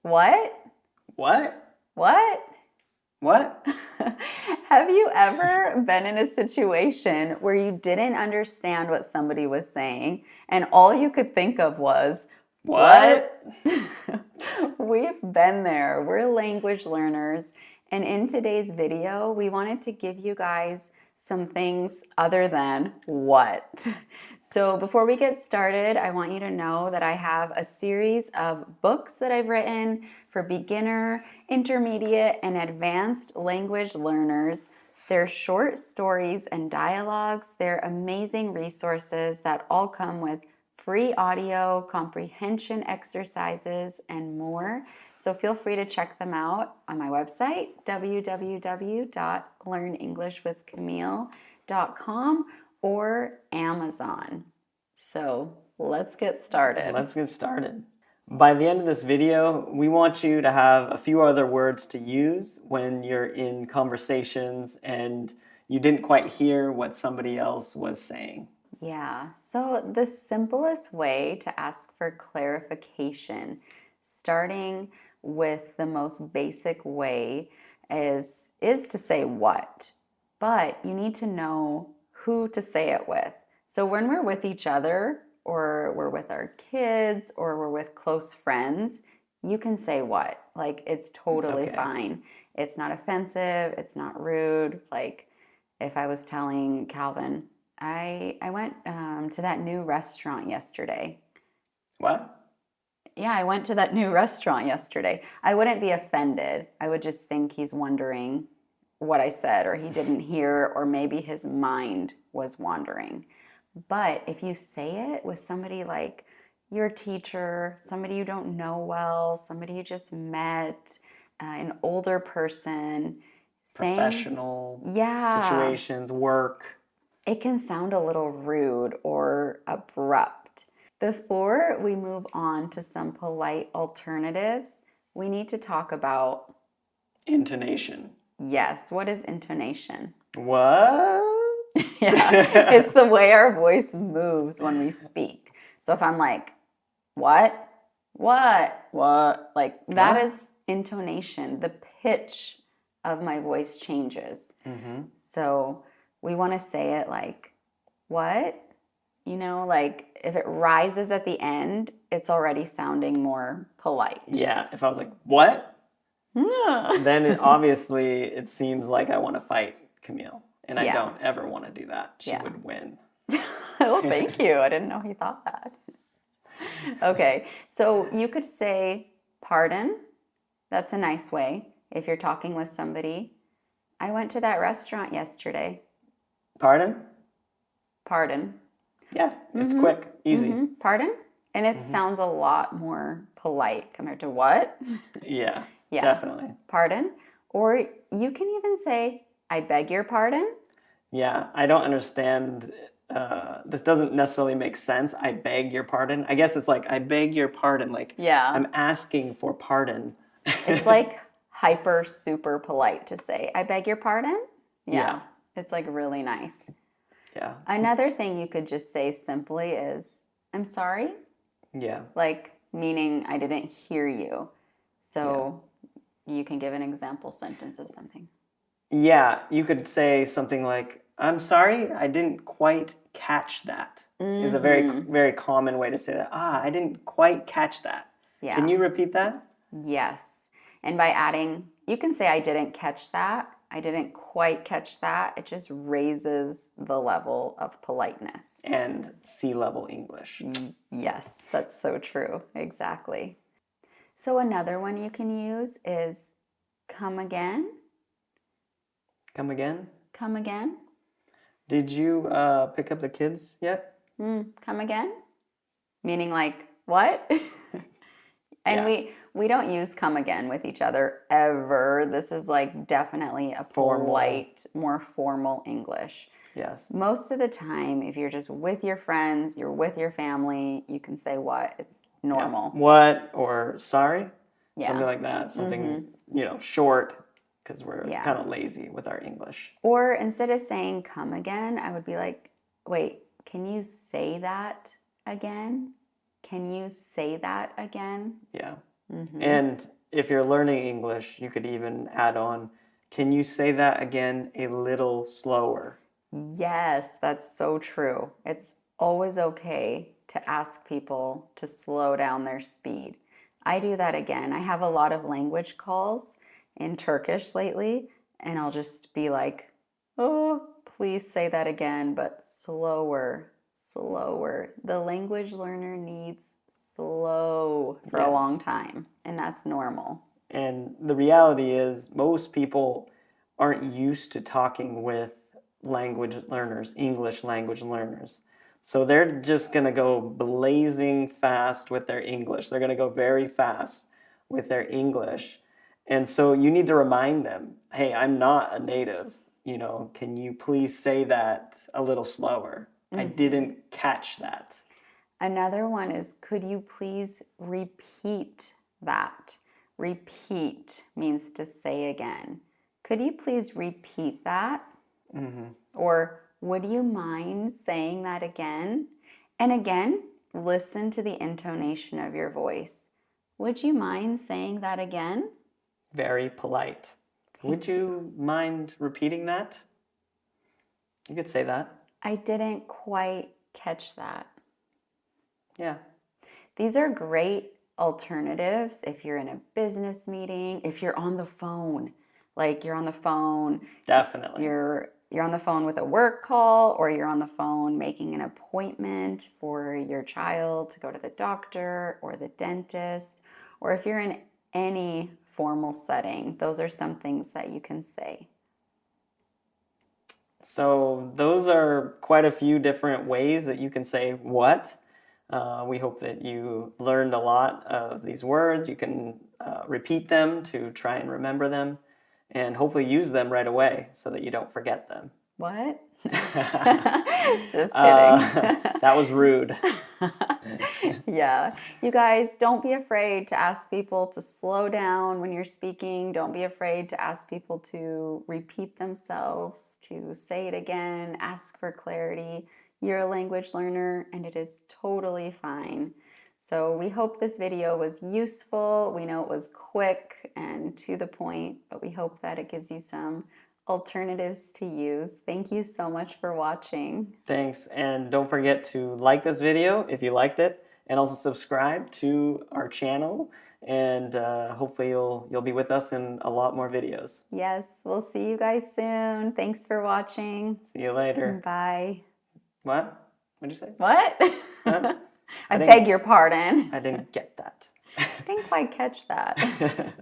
What? What? What? What? Have you ever been in a situation where you didn't understand what somebody was saying and all you could think of was, what? We've been there. We're language learners. And in today's video, we wanted to give you guys some things other than what. So before we get started, I want you to know that I have a series of books that I've written for beginner, intermediate, and advanced language learners. They're short stories and dialogues. They're amazing resources that all come with free audio, comprehension exercises, and more. So feel free to check them out on my website, www.learnenglishwithcamille.com, or Amazon. So let's get started. Let's get started. By the end of this video, we want you to have a few other words to use when you're in conversations and you didn't quite hear what somebody else was saying. Yeah, so the simplest way to ask for clarification, starting with the most basic way, is to say what, but you need to know who to say it with. So when we're with each other, or we're with our kids, or we're with close friends, you can say what. Like, it's totally fine. It's not offensive, it's not rude. Like, if I was telling Calvin, I went to that new restaurant yesterday. What? Yeah, I went to that new restaurant yesterday. I wouldn't be offended. I would just think he's wondering what I said, or he didn't hear, or maybe his mind was wandering. But if you say it with somebody like your teacher, somebody you don't know well, somebody you just met, an older person, Professional situations, work, it can sound a little rude or abrupt. Before we move on to some polite alternatives, we need to talk about intonation. Yes, what is intonation? What? Yeah, it's the way our voice moves when we speak. So if I'm like, what? Like, that is intonation. The pitch of my voice changes. Mm-hmm. So we want to say it like, what? You know, like if it rises at the end, it's already sounding more polite. Yeah, if I was like, what? Then obviously it seems like I want to fight Camille. And I don't ever want to do that. She would win. Well, thank you. I didn't know he thought that. Okay, so you could say, pardon. That's a nice way if you're talking with somebody. I went to that restaurant yesterday. Pardon? Pardon. Yeah, it's quick, easy. Pardon? And it sounds a lot more polite compared to what? Yeah, definitely. Pardon. Or you can even say, I beg your pardon. Yeah, I don't understand. This doesn't necessarily make sense. I beg your pardon. I guess it's like, I beg your pardon. Like, I'm asking for pardon. It's like hyper super polite to say, I beg your pardon. Yeah. It's like really nice. Yeah. Another thing you could just say simply is, I'm sorry. Yeah. Like, meaning I didn't hear you. So you can give an example sentence of something. Yeah, you could say something like, I'm sorry, I didn't quite catch that. Is a very, very common way to say that. I didn't quite catch that. Yeah. Can you repeat that? Yes. And by adding, you can say, I didn't catch that. I didn't quite catch that. It just raises the level of politeness. And sea-level English. Yes, that's so true. Exactly. So another one you can use is come again. Come again? Come again. Did you pick up the kids yet? Come again? Meaning like, what? And we don't use come again with each other ever. This is like definitely a polite, more formal English. Yes. Most of the time, if you're just with your friends, you're with your family, you can say what. It's normal. Yeah. What or sorry? Yeah. Something like that. Something, short, because we're kind of lazy with our English. Or instead of saying come again, I would be like, wait, can you say that again? Can you say that again? Yeah. And if you're learning English, you could even add on, can you say that again a little slower? Yes, that's so true. It's always okay to ask people to slow down their speed. I do that again. I have a lot of language calls in Turkish lately, and I'll just be like, oh, please say that again, but slower, slower. The language learner needs slow for a long Yes. time, and that's normal. And the reality is, most people aren't used to talking with language learners, English language learners. So they're just going to go blazing fast with their English. They're going to go very fast with their English. And so you need to remind them, hey, I'm not a native. You know, can you please say that a little slower? I didn't catch that. Another one is, could you please repeat that? Repeat means to say again. Could you please repeat that? Or would you mind saying that again? And again, listen to the intonation of your voice. Would you mind saying that again? Very polite. Would you mind repeating that? You could say that. I didn't quite catch that. Yeah. These are great alternatives if you're in a business meeting, if you're on the phone. Like you're on the phone, Definitely. you're on the phone with a work call, or you're on the phone making an appointment for your child to go to the doctor or the dentist, or if you're in any formal setting, those are some things that you can say. So those are quite a few different ways that you can say what. We hope that you learned a lot of these words. You can repeat them to try and remember them, and hopefully use them right away so that you don't forget them. What? Just kidding. That was rude. Yeah. You guys, don't be afraid to ask people to slow down when you're speaking. Don't be afraid to ask people to repeat themselves, to say it again, ask for clarity. You're a language learner, and it is totally fine. So we hope this video was useful. We know it was quick and to the point, but we hope that it gives you some alternatives to use. Thank you so much for watching. Thanks, and don't forget to like this video if you liked it, and also subscribe to our channel, and hopefully you'll be with us in a lot more videos. Yes, we'll see you guys soon. Thanks for watching. See you later. Bye. What? What'd you say? What? Huh? I beg your pardon. I didn't get that. I didn't quite catch that.